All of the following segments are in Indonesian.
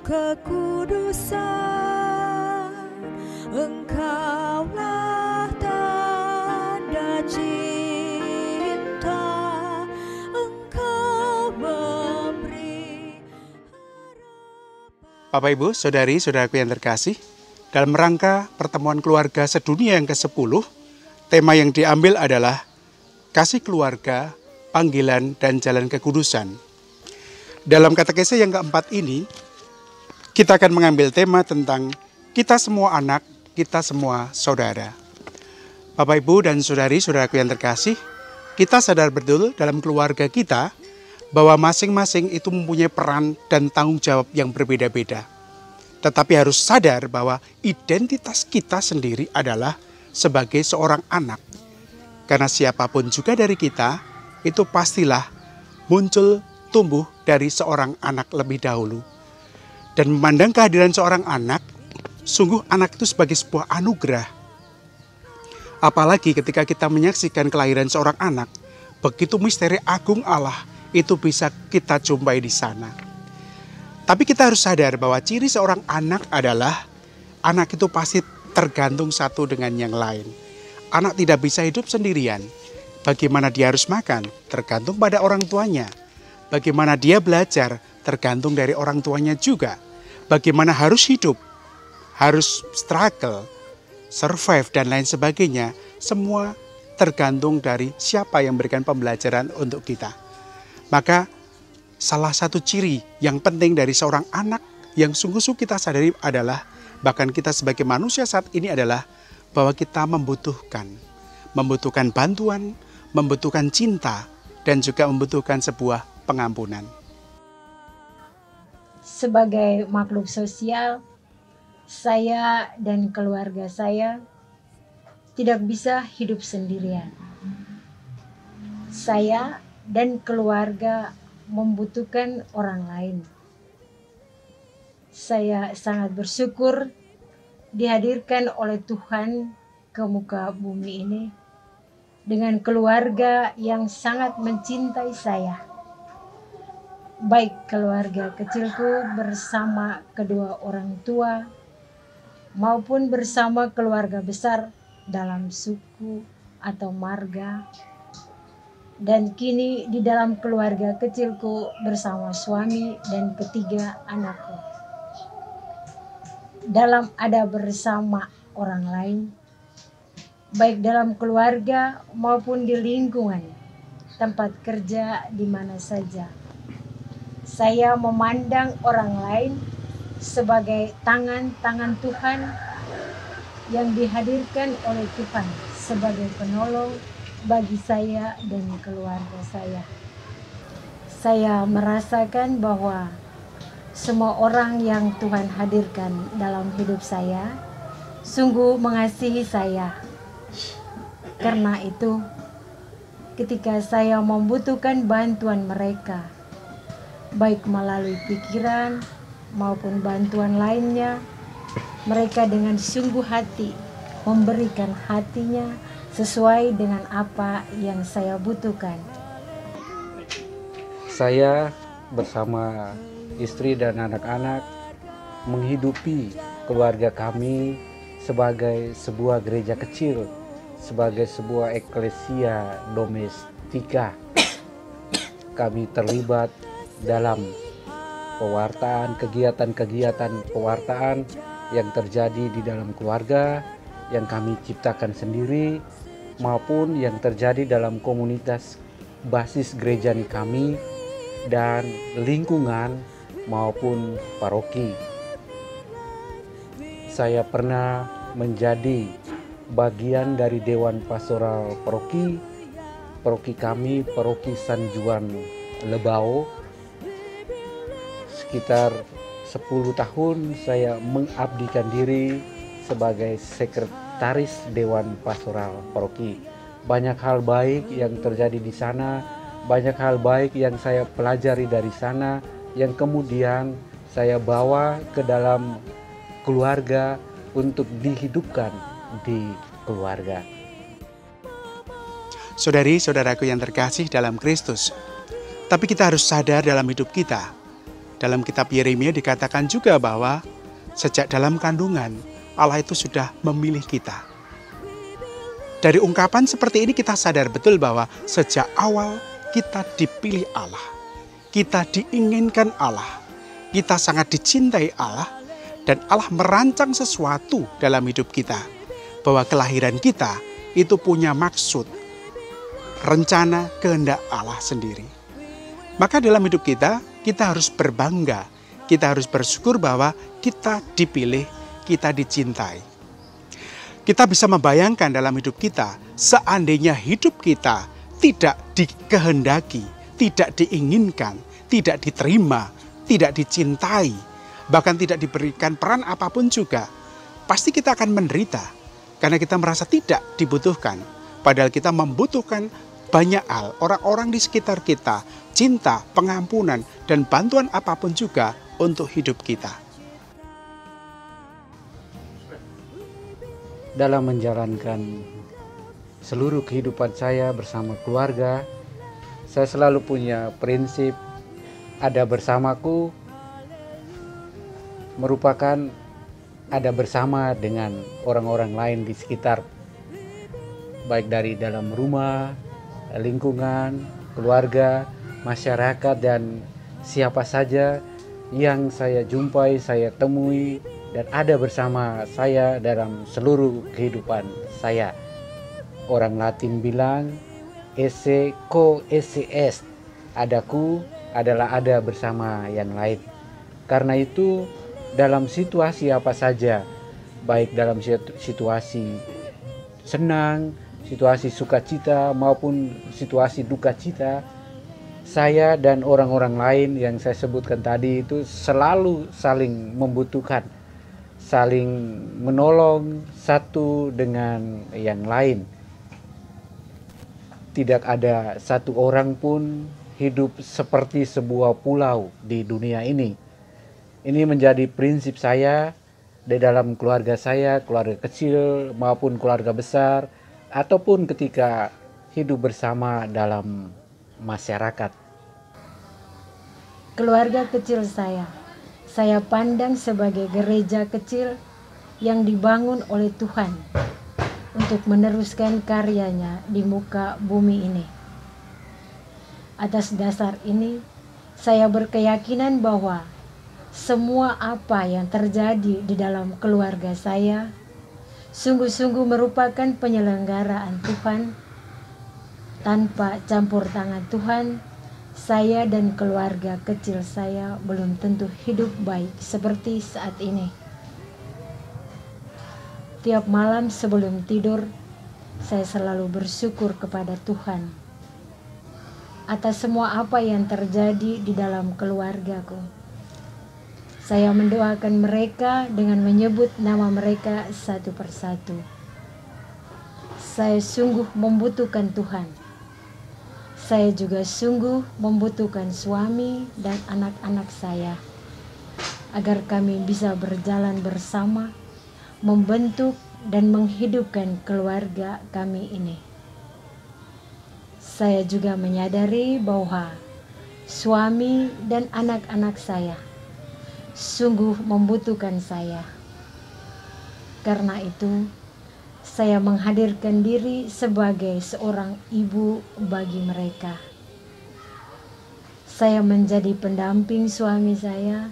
kekudusan, Engkaulah tanda cinta, Engkau memberi harapan. Bapak Ibu, saudari-saudaraku yang terkasih, dalam rangka pertemuan keluarga sedunia yang ke-10, tema yang diambil adalah kasih keluarga, panggilan, dan jalan kekudusan. Dalam katekese yang keempat ini, kita akan mengambil tema tentang kita semua anak, kita semua saudara. Bapak Ibu dan saudari-saudaraku yang terkasih, kita sadar betul dalam keluarga kita bahwa masing-masing itu mempunyai peran dan tanggung jawab yang berbeda-beda. Tetapi harus sadar bahwa identitas kita sendiri adalah sebagai seorang anak. Karena siapapun juga dari kita, itu pastilah muncul tumbuh dari seorang anak lebih dahulu. Dan memandang kehadiran seorang anak, sungguh anak itu sebagai sebuah anugerah. Apalagi ketika kita menyaksikan kelahiran seorang anak, begitu misteri agung Allah itu bisa kita jumpai di sana. Tapi kita harus sadar bahwa ciri seorang anak adalah anak itu pasti tergantung satu dengan yang lain. Anak tidak bisa hidup sendirian. Bagaimana dia harus makan tergantung pada orang tuanya. Bagaimana dia belajar tergantung dari orang tuanya juga. Bagaimana harus hidup, harus struggle, survive dan lain sebagainya. Semua tergantung dari siapa yang memberikan pembelajaran untuk kita. Maka salah satu ciri yang penting dari seorang anak yang sungguh-sungguh kita sadari adalah, bahkan kita sebagai manusia saat ini adalah bahwa kita membutuhkan bantuan, membutuhkan cinta, dan juga membutuhkan sebuah pengampunan. Sebagai makhluk sosial, saya dan keluarga saya tidak bisa hidup sendirian. Saya dan keluarga membutuhkan orang lain. Saya sangat bersyukur dihadirkan oleh Tuhan ke muka bumi ini dengan keluarga yang sangat mencintai saya. Baik keluarga kecilku bersama kedua orang tua maupun bersama keluarga besar dalam suku atau marga. Dan kini di dalam keluarga kecilku bersama suami dan ketiga anakku. Dalam ada bersama orang lain, baik dalam keluarga maupun di lingkungan, tempat kerja di mana saja. Saya memandang orang lain sebagai tangan-tangan Tuhan yang dihadirkan oleh Tuhan sebagai penolong bagi saya dan keluarga saya. Saya merasakan bahwa semua orang yang Tuhan hadirkan dalam hidup saya sungguh mengasihi saya. Karena itu, ketika saya membutuhkan bantuan mereka, baik melalui pikiran maupun bantuan lainnya, mereka dengan sungguh hati memberikan hatinya sesuai dengan apa yang saya butuhkan. Saya bersama istri dan anak-anak menghidupi keluarga kami sebagai sebuah gereja kecil, sebagai sebuah eklesia domestika. Kami terlibat dalam pewartaan, kegiatan-kegiatan pewartaan yang terjadi di dalam keluarga yang kami ciptakan sendiri maupun yang terjadi dalam komunitas basis gereja kami dan lingkungan maupun paroki. Saya pernah menjadi bagian dari Dewan Pastoral Paroki kami, Paroki San Juan Lebao. Sekitar 10 tahun saya mengabdikan diri sebagai sekretaris Dewan Pastoral Paroki. Banyak hal baik yang terjadi di sana, banyak hal baik yang saya pelajari dari sana, yang kemudian saya bawa ke dalam keluarga untuk dihidupkan di keluarga. Saudari-saudaraku yang terkasih dalam Kristus, tapi kita harus sadar dalam hidup kita Dalam kitab Yeremia dikatakan juga bahwa sejak dalam kandungan Allah itu sudah memilih kita. Dari ungkapan seperti ini kita sadar betul bahwa sejak awal kita dipilih Allah. Kita diinginkan Allah. Kita sangat dicintai Allah. Dan Allah merancang sesuatu dalam hidup kita. Bahwa kelahiran kita itu punya maksud, rencana, kehendak Allah sendiri. Maka dalam hidup kita harus berbangga. Kita harus bersyukur bahwa kita dipilih, kita dicintai. Kita bisa membayangkan dalam hidup kita, seandainya hidup kita tidak dikehendaki, tidak diinginkan, tidak diterima, tidak dicintai, bahkan tidak diberikan peran apapun juga, pasti kita akan menderita. Karena kita merasa tidak dibutuhkan. Padahal kita membutuhkan banyak hal, orang-orang di sekitar kita, cinta, pengampunan, dan bantuan apapun juga untuk hidup kita. Dalam menjalankan seluruh kehidupan saya bersama keluarga, saya selalu punya prinsip ada bersamaku merupakan ada bersama dengan orang-orang lain di sekitar, baik dari dalam rumah, lingkungan, keluarga, masyarakat, dan siapa saja yang saya jumpai, saya temui, dan ada bersama saya dalam seluruh kehidupan saya. Orang Latin bilang, esse co esse est, adaku adalah ada bersama yang lain. Karena itu, dalam situasi apa saja, baik dalam situasi senang, situasi sukacita maupun situasi duka cita, saya dan orang-orang lain yang saya sebutkan tadi itu selalu saling membutuhkan, saling menolong satu dengan yang lain. Tidak ada satu orang pun hidup seperti sebuah pulau di dunia ini. Ini menjadi prinsip saya di dalam keluarga saya, keluarga kecil maupun keluarga besar, ataupun ketika hidup bersama dalam masyarakat. Keluarga kecil saya pandang sebagai gereja kecil yang dibangun oleh Tuhan untuk meneruskan karyanya di muka bumi ini. Atas dasar ini, saya berkeyakinan bahwa semua apa yang terjadi di dalam keluarga saya sungguh-sungguh merupakan penyelenggaraan Tuhan. Tanpa campur tangan Tuhan, saya dan keluarga kecil saya belum tentu hidup baik seperti saat ini. Tiap malam sebelum tidur, saya selalu bersyukur kepada Tuhan atas semua apa yang terjadi di dalam keluargaku. Saya mendoakan mereka dengan menyebut nama mereka satu persatu. Saya sungguh membutuhkan Tuhan. Saya juga sungguh membutuhkan suami dan anak-anak saya, agar kami bisa berjalan bersama, membentuk dan menghidupkan keluarga kami ini. Saya juga menyadari bahwa suami dan anak-anak saya sungguh membutuhkan saya. Karena itu, saya menghadirkan diri sebagai seorang ibu bagi mereka. Saya menjadi pendamping suami saya,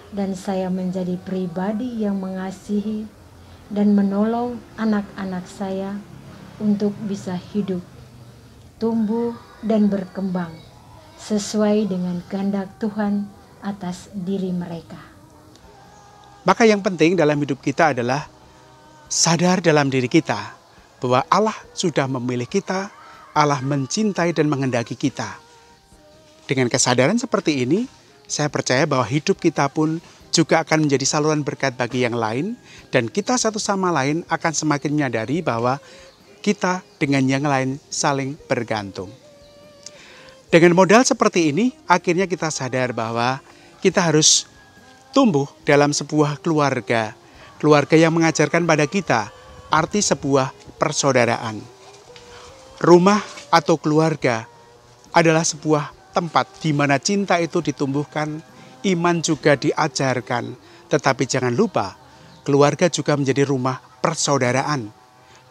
dan saya menjadi pribadi yang mengasihi dan menolong anak-anak saya untuk bisa hidup, tumbuh, dan berkembang sesuai dengan kehendak Tuhan atas diri mereka. Maka yang penting dalam hidup kita adalah sadar dalam diri kita bahwa Allah sudah memilih kita, Allah mencintai dan menghendaki kita. Dengan kesadaran seperti ini, saya percaya bahwa hidup kita pun juga akan menjadi saluran berkat bagi yang lain, dan kita satu sama lain akan semakin menyadari bahwa kita dengan yang lain saling bergantung. Dengan modal seperti ini, akhirnya kita sadar bahwa kita harus tumbuh dalam sebuah keluarga. Keluarga yang mengajarkan pada kita arti sebuah persaudaraan. Rumah atau keluarga adalah sebuah tempat di mana cinta itu ditumbuhkan, iman juga diajarkan. Tetapi jangan lupa, keluarga juga menjadi rumah persaudaraan,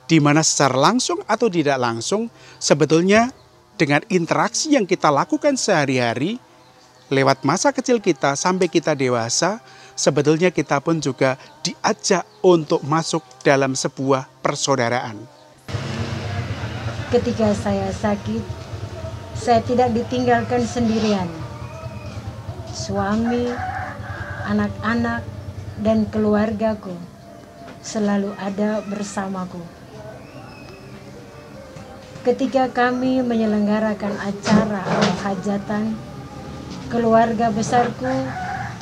di mana secara langsung atau tidak langsung, sebetulnya dengan interaksi yang kita lakukan sehari-hari, lewat masa kecil kita sampai kita dewasa, sebetulnya kita pun juga diajak untuk masuk dalam sebuah persaudaraan. Ketika saya sakit, saya tidak ditinggalkan sendirian. Suami, anak-anak, dan keluargaku selalu ada bersamaku. Ketika kami menyelenggarakan acara atau hajatan, keluarga besarku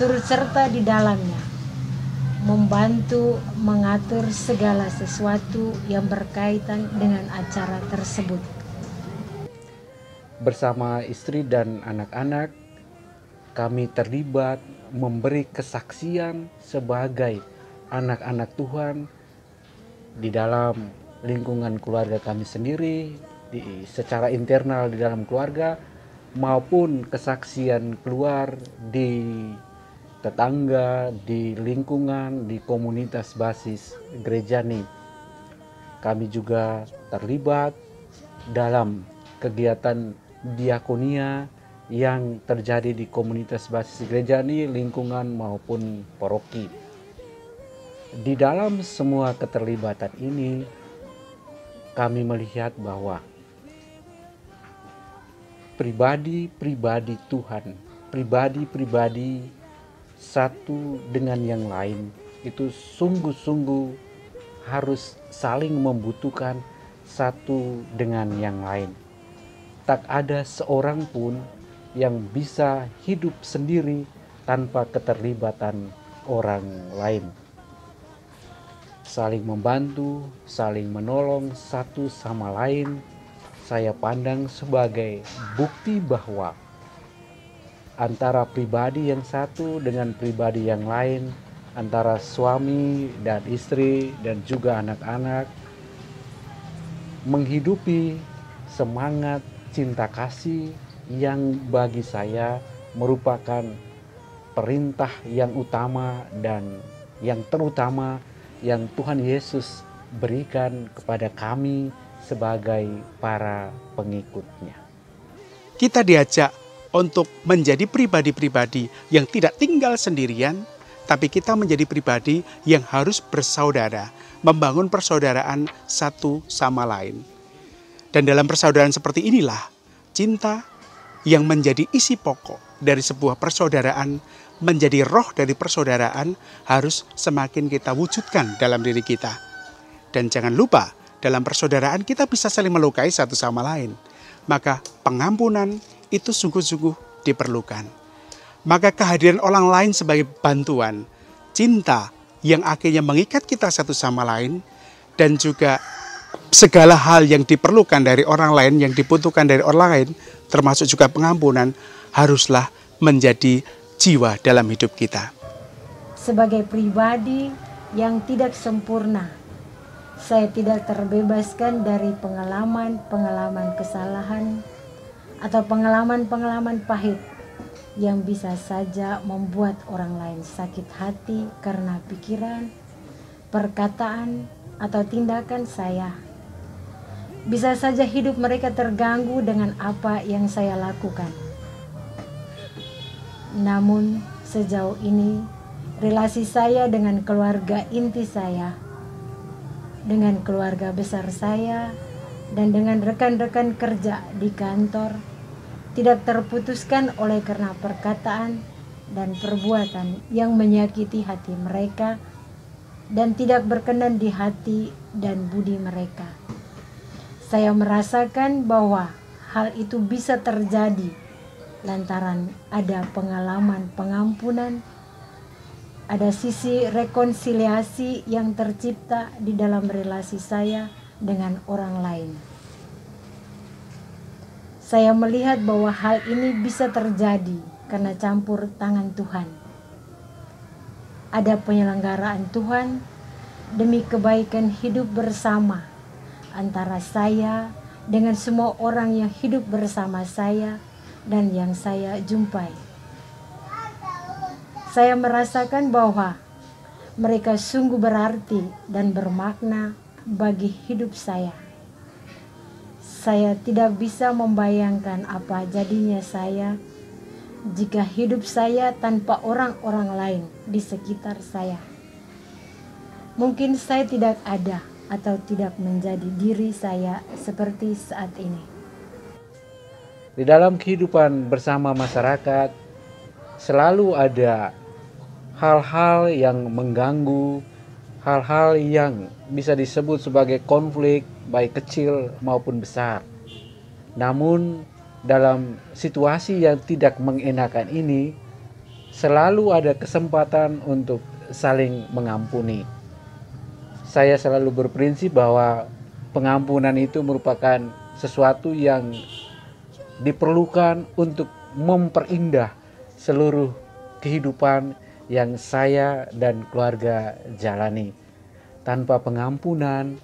turut serta di dalamnya, membantu mengatur segala sesuatu yang berkaitan dengan acara tersebut. Bersama istri dan anak-anak, kami terlibat memberi kesaksian sebagai anak-anak Tuhan di dalam lingkungan keluarga kami sendiri, secara internal di dalam keluarga, maupun kesaksian keluar di tetangga, di lingkungan, di komunitas basis Gerejani. Kami juga terlibat dalam kegiatan diakonia yang terjadi di komunitas basis Gerejani, lingkungan maupun paroki. Di dalam semua keterlibatan ini, kami melihat bahwa pribadi-pribadi Tuhan, pribadi-pribadi satu dengan yang lain itu sungguh-sungguh harus saling membutuhkan satu dengan yang lain. Tak ada seorang pun yang bisa hidup sendiri tanpa keterlibatan orang lain. Saling membantu, saling menolong satu sama lain, saya pandang sebagai bukti bahwa antara pribadi yang satu dengan pribadi yang lain, antara suami dan istri dan juga anak-anak, menghidupi semangat cinta kasih yang bagi saya merupakan perintah yang utama dan yang terutama yang Tuhan Yesus berikan kepada kami sebagai para pengikutnya. Kita diajak untuk menjadi pribadi-pribadi yang tidak tinggal sendirian, tapi kita menjadi pribadi yang harus bersaudara, membangun persaudaraan satu sama lain. Dan dalam persaudaraan seperti inilah, cinta yang menjadi isi pokok dari sebuah persaudaraan, menjadi roh dari persaudaraan, harus semakin kita wujudkan dalam diri kita. Dan jangan lupa, dalam persaudaraan kita bisa saling melukai satu sama lain. Maka pengampunan itu sungguh-sungguh diperlukan. Maka kehadiran orang lain sebagai bantuan, cinta yang akhirnya mengikat kita satu sama lain, dan juga segala hal yang diperlukan dari orang lain, yang dibutuhkan dari orang lain, termasuk juga pengampunan, haruslah menjadi jiwa dalam hidup kita. Sebagai pribadi yang tidak sempurna, saya tidak terbebaskan dari pengalaman-pengalaman kesalahan atau pengalaman-pengalaman pahit yang bisa saja membuat orang lain sakit hati karena pikiran, perkataan, atau tindakan saya. Bisa saja hidup mereka terganggu dengan apa yang saya lakukan. Namun sejauh ini relasi saya dengan keluarga inti saya, dengan keluarga besar saya, dan dengan rekan-rekan kerja di kantor tidak terputuskan oleh karena perkataan dan perbuatan yang menyakiti hati mereka dan tidak berkenan di hati dan budi mereka. Saya merasakan bahwa hal itu bisa terjadi lantaran ada pengalaman pengampunan, ada sisi rekonsiliasi yang tercipta di dalam relasi saya dengan orang lain. Saya melihat bahwa hal ini bisa terjadi karena campur tangan Tuhan. Ada penyelenggaraan Tuhan demi kebaikan hidup bersama antara saya dengan semua orang yang hidup bersama saya dan yang saya jumpai. Saya merasakan bahwa mereka sungguh berarti dan bermakna bagi hidup saya. Saya tidak bisa membayangkan apa jadinya saya jika hidup saya tanpa orang-orang lain di sekitar saya. Mungkin saya tidak ada atau tidak menjadi diri saya seperti saat ini. Di dalam kehidupan bersama masyarakat, selalu ada hal-hal yang mengganggu, hal-hal yang bisa disebut sebagai konflik, baik kecil maupun besar. Namun, dalam situasi yang tidak mengenakan ini, selalu ada kesempatan untuk saling mengampuni. Saya selalu berprinsip bahwa pengampunan itu merupakan sesuatu yang diperlukan untuk memperindah seluruh kehidupan yang saya dan keluarga jalani. Tanpa pengampunan,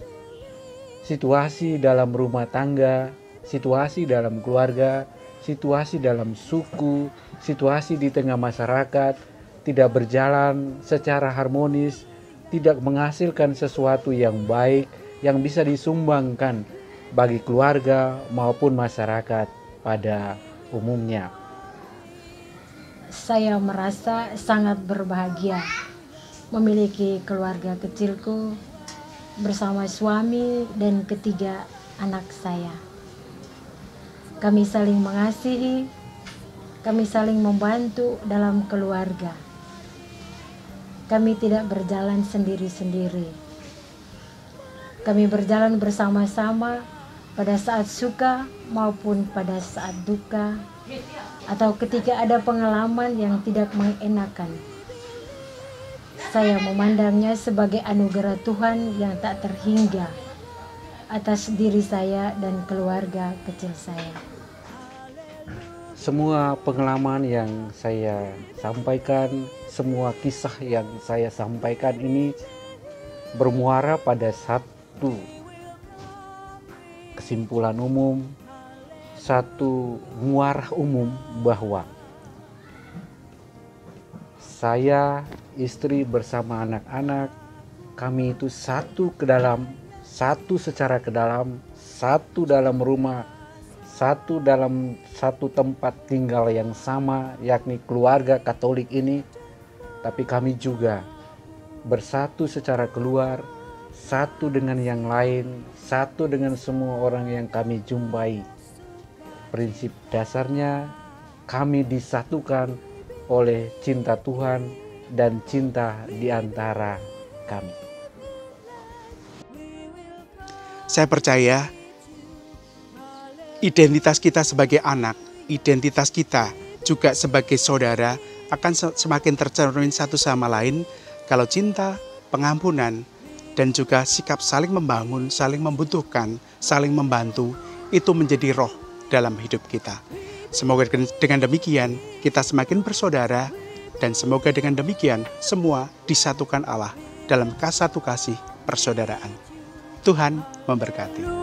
situasi dalam rumah tangga, situasi dalam keluarga, situasi dalam suku, situasi di tengah masyarakat tidak berjalan secara harmonis, tidak menghasilkan sesuatu yang baik yang bisa disumbangkan bagi keluarga maupun masyarakat pada umumnya. Saya merasa sangat berbahagia memiliki keluarga kecilku bersama suami dan ketiga anak saya. Kami saling mengasihi, kami saling membantu dalam keluarga. Kami tidak berjalan sendiri-sendiri. Kami berjalan bersama-sama pada saat suka maupun pada saat duka, atau ketika ada pengalaman yang tidak mengenakan. Saya memandangnya sebagai anugerah Tuhan yang tak terhingga atas diri saya dan keluarga kecil saya. Semua pengalaman yang saya sampaikan, semua kisah yang saya sampaikan ini bermuara pada satu kesimpulan umum, satu muarah umum bahwa saya, istri bersama anak-anak, kami itu satu secara ke dalam, satu dalam rumah, satu dalam satu tempat tinggal yang sama, yakni keluarga Katolik ini. Tapi kami juga bersatu secara keluar, satu dengan yang lain, satu dengan semua orang yang kami jumpai. Prinsip dasarnya kami disatukan oleh cinta Tuhan dan cinta di antara kami. Saya percaya identitas kita sebagai anak, identitas kita juga sebagai saudara akan semakin tercermin satu sama lain kalau cinta, pengampunan, dan juga sikap saling membangun, saling membutuhkan, saling membantu itu menjadi roh dalam hidup kita. Semoga dengan demikian kita semakin bersaudara, dan semoga dengan demikian semua disatukan Allah dalam satu kasih persaudaraan. Tuhan memberkati.